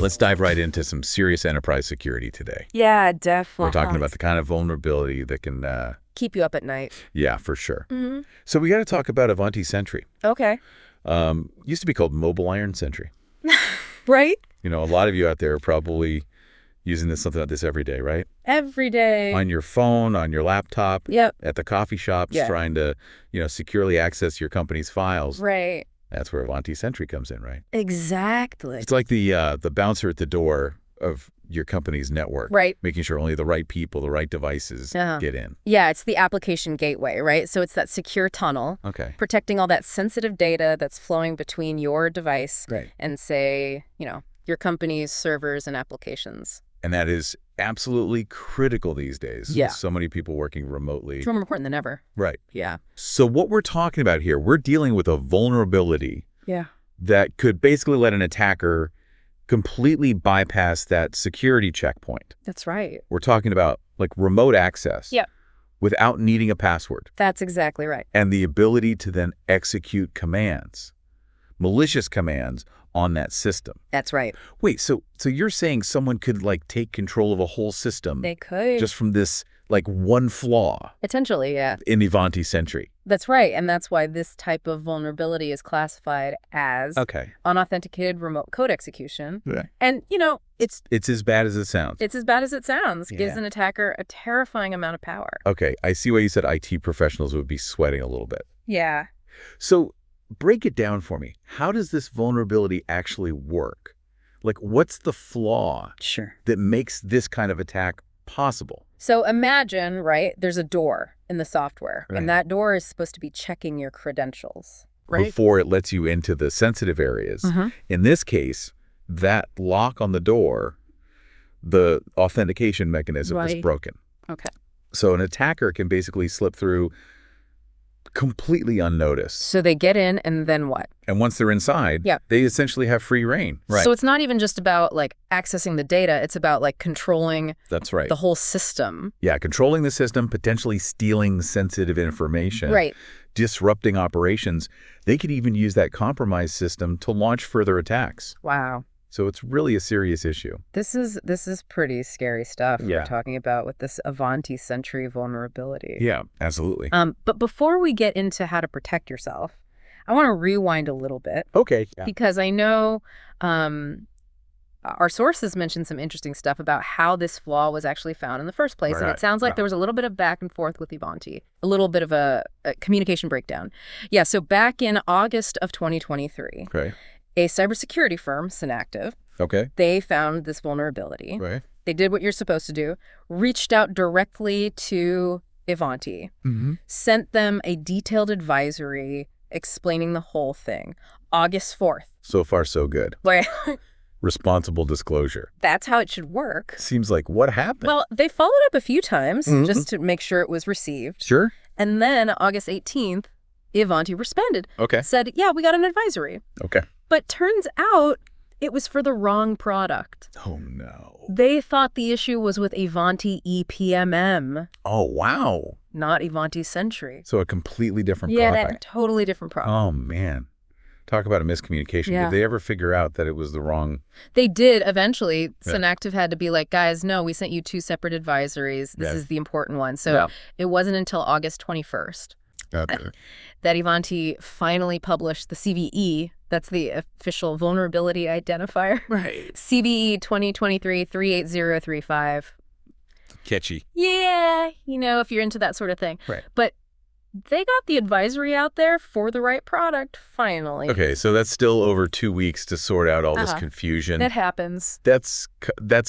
let's dive right into some serious enterprise security today. Yeah, definitely. We're talking about the kind of vulnerability that can... keep you up at night. Yeah, for sure. So we got to talk about Ivanti Sentry. Okay. Used to be called MobileIron Sentry. Right? You know, a lot of you out there are probably using something like this every day, right? Every day. On your phone, on your laptop, Yep. at the coffee shops, trying to, securely access your company's files. Right. That's where Ivanti Sentry comes in, right? Exactly. It's like the bouncer at the door of your company's network. Right. Making sure only the right people, the right devices get in. Yeah, it's the application gateway, right? So it's that secure tunnel. Okay. Protecting all that sensitive data that's flowing between your device and, say, your company's servers and applications. And that is absolutely critical these days. Yeah. So many people working remotely. It's more important than ever. Right. Yeah. So what we're talking about here, we're dealing with a vulnerability that could basically let an attacker completely bypass that security checkpoint. That's right. We're talking about like remote access without needing a password. That's exactly right. And the ability to then execute commands, malicious commands on that system. That's right. Wait, so you're saying someone could like take control of a whole system? They could. Just from this like one flaw. Potentially, yeah. In Ivanti Sentry. That's right. And that's why this type of vulnerability is classified as unauthenticated remote code execution. Right. And, it's as bad as it sounds. It's as bad as it sounds. Gives an attacker a terrifying amount of power. Okay. I see why you said IT professionals would be sweating a little bit. Yeah. So break it down for me. How does this vulnerability actually work? Like, what's the flaw that makes this kind of attack possible? So imagine, right, there's a door in the software, and that door is supposed to be checking your credentials, right? Before it lets you into the sensitive areas. In this case, that lock on the door, the authentication mechanism is broken. Okay. So an attacker can basically slip through completely unnoticed. So they get in, and then what? And once they're inside, they essentially have free reign. Right. So it's not even just about like accessing the data, it's about like controlling the whole system. Yeah, controlling the system, potentially stealing sensitive information. Right. Disrupting operations. They could even use that compromised system to launch further attacks. Wow. So it's really a serious issue. This is pretty scary stuff we're talking about with this Ivanti Sentry vulnerability. Yeah, absolutely. But before we get into how to protect yourself, I want to rewind a little bit. Okay. Yeah. Because I know our sources mentioned some interesting stuff about how this flaw was actually found in the first place. And it sounds like there was a little bit of back and forth with Ivanti, a little bit of a communication breakdown. Yeah, so back in August of 2023, a cybersecurity firm, Synactive, they found this vulnerability. Right. They did what you're supposed to do, reached out directly to Ivanti, sent them a detailed advisory explaining the whole thing. August 4th. So far, so good. Responsible disclosure. That's how it should work. Seems like what happened? Well, they followed up a few times just to make sure it was received. Sure. And then August 18th, Ivanti responded. Okay. Said, yeah, we got an advisory. Okay. But turns out it was for the wrong product. Oh, no. They thought the issue was with Ivanti EPMM. Oh, wow. Not Ivanti Sentry. So a completely different product. Yeah, a totally different product. Oh, man. Talk about a miscommunication. Yeah. Did they ever figure out that it was the wrong... They did eventually. Synactive had to be like, guys, no, we sent you 2 separate advisories. This is the important one. So it wasn't until August 21st that Ivanti finally published the CVE. That's the official vulnerability identifier. Right. CVE 2023-38035. Catchy. Yeah, if you're into that sort of thing. Right. But they got the advisory out there for the right product, finally. Okay, so that's still over 2 weeks to sort out all this confusion. That happens. That's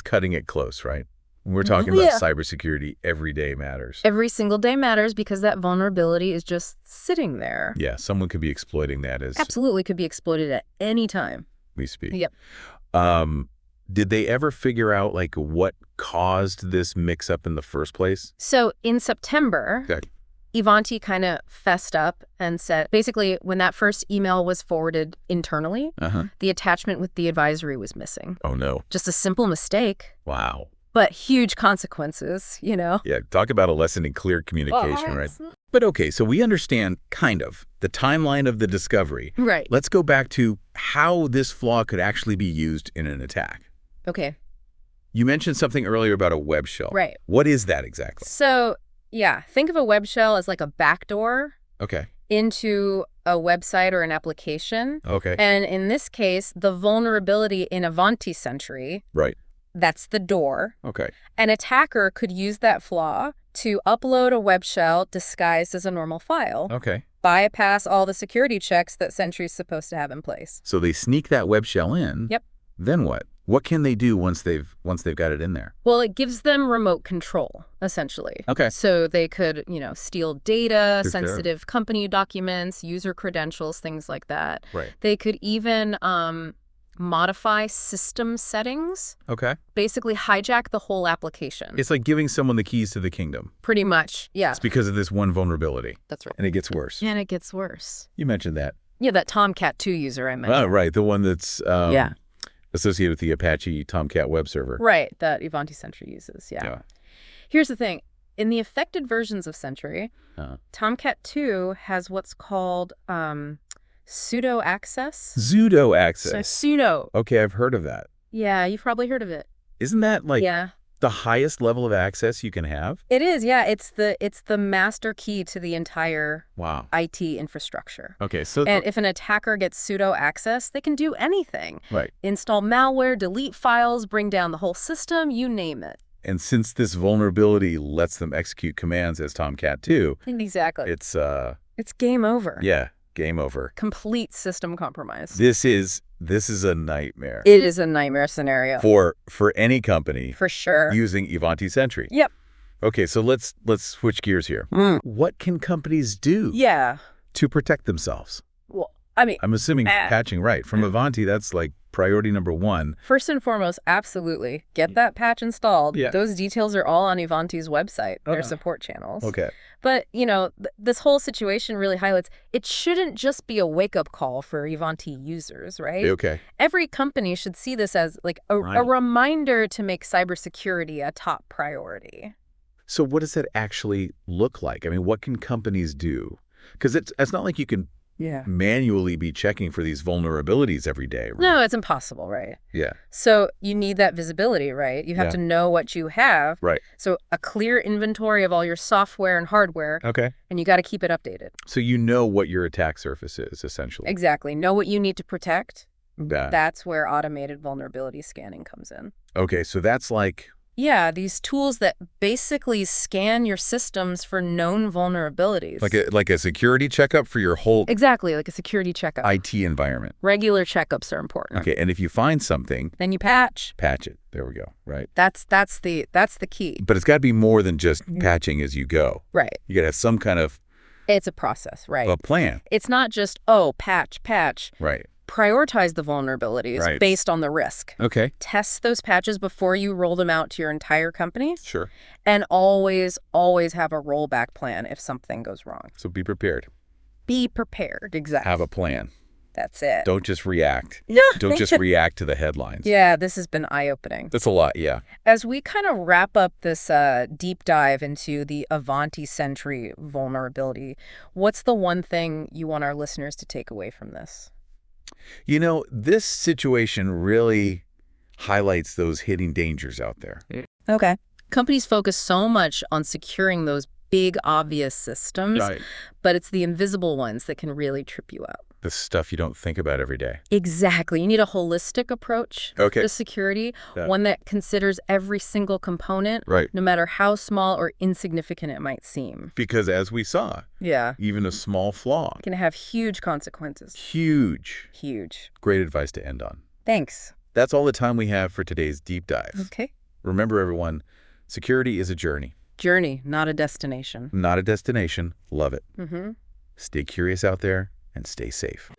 cutting it close, right? When we're talking about cybersecurity, every day matters. Every single day matters because that vulnerability is just sitting there. Yeah, someone could be exploiting that as... Absolutely could be exploited at any time. We speak. Yep. Did they ever figure out, like, what caused this mix-up in the first place? So in September... Ivanti kind of fessed up and said, basically, when that first email was forwarded internally, the attachment with the advisory was missing. Oh, no. Just a simple mistake. Wow. But huge consequences, Yeah, talk about a lesson in clear communication, right? But okay, so we understand, kind of, the timeline of the discovery. Right. Let's go back to how this flaw could actually be used in an attack. Okay. You mentioned something earlier about a web shell. Right. What is that exactly? So, yeah, think of a web shell as like a backdoor into a website or an application. Okay. And in this case, the vulnerability in Ivanti Sentry, that's the door. Okay. An attacker could use that flaw to upload a web shell disguised as a normal file. Okay. Bypass all the security checks that Sentry's supposed to have in place. So they sneak that web shell in. Yep. Then what? What can they do once they've got it in there? Well, it gives them remote control, essentially. Okay. So they could, steal data, sensitive company documents, user credentials, things like that. Right. They could even modify system settings. Okay. Basically hijack the whole application. It's like giving someone the keys to the kingdom. Pretty much, yeah. It's because of this one vulnerability. That's right. And it gets worse. And it gets worse. You mentioned that. Yeah, that Tomcat 2 user I mentioned. Oh, right. The one that's associated with the Apache Tomcat web server. Right, that Ivanti Sentry uses, yeah. Here's the thing. In the affected versions of Sentry, Tomcat 2 has what's called pseudo access. Pseudo access. So pseudo. Okay, I've heard of that. Yeah, you've probably heard of it. Isn't that the highest level of access you can have? It is, yeah. It's the master key to the entire IT infrastructure. Okay, so and if an attacker gets pseudo access, they can do anything. Right. Install malware, delete files, bring down the whole system, you name it. And since this vulnerability lets them execute commands as Tomcat 2, exactly. It's game over. Yeah, game over. Complete system compromise. This is a nightmare. It is a nightmare scenario. For any company. For sure. Using Ivanti Sentry. Yep. Okay, so let's switch gears here. What can companies do to protect themselves? Well, I mean, I'm assuming patching, right. From Ivanti, that's like priority number one. First and foremost, absolutely. Get that patch installed. Yeah. Those details are all on Ivanti's website, their support channels. Okay. But, this whole situation really highlights it shouldn't just be a wake-up call for Ivanti users, right? Okay. Every company should see this as like a reminder to make cybersecurity a top priority. So what does that actually look like? I mean, what can companies do? Because it's not like you can manually be checking for these vulnerabilities every day. Right? No, it's impossible, right? Yeah. So you need that visibility, right? You have to know what you have. Right. So a clear inventory of all your software and hardware. Okay. And you got to keep it updated. So you know what your attack surface is, essentially. Exactly. Know what you need to protect. That's where automated vulnerability scanning comes in. Okay, so that's like... Yeah, these tools that basically scan your systems for known vulnerabilities. Like a security checkup for your whole... Exactly, like a security checkup. IT environment. Regular checkups are important. Okay, and if you find something... Then you patch. Patch it. There we go, right? That's the key. But it's got to be more than just patching as you go. Right. You got to have some kind of... It's a process, right? A plan. It's not just, patch. Right. Prioritize the vulnerabilities based on the risk. Okay. Test those patches before you roll them out to your entire company. Sure. And always have a rollback plan if something goes wrong. So be prepared. Be prepared, exactly. Have a plan. That's it. Don't just react. Yeah. Don't just react to the headlines. Yeah, this has been eye-opening. That's a lot, yeah. As we kind of wrap up this deep dive into the Ivanti Sentry vulnerability, what's the one thing you want our listeners to take away from this? This situation really highlights those hidden dangers out there. Okay. Companies focus so much on securing those big, obvious systems, but it's the invisible ones that can really trip you up. The stuff you don't think about every day. Exactly. You need a holistic approach to security, one that considers every single component, no matter how small or insignificant it might seem. Because as we saw, even a small flaw can have huge consequences. Huge. Great advice to end on. Thanks. That's all the time we have for today's deep dive. Okay. Remember, everyone, security is a journey. Journey, not a destination. Not a destination. Love it. Stay curious out there and stay safe.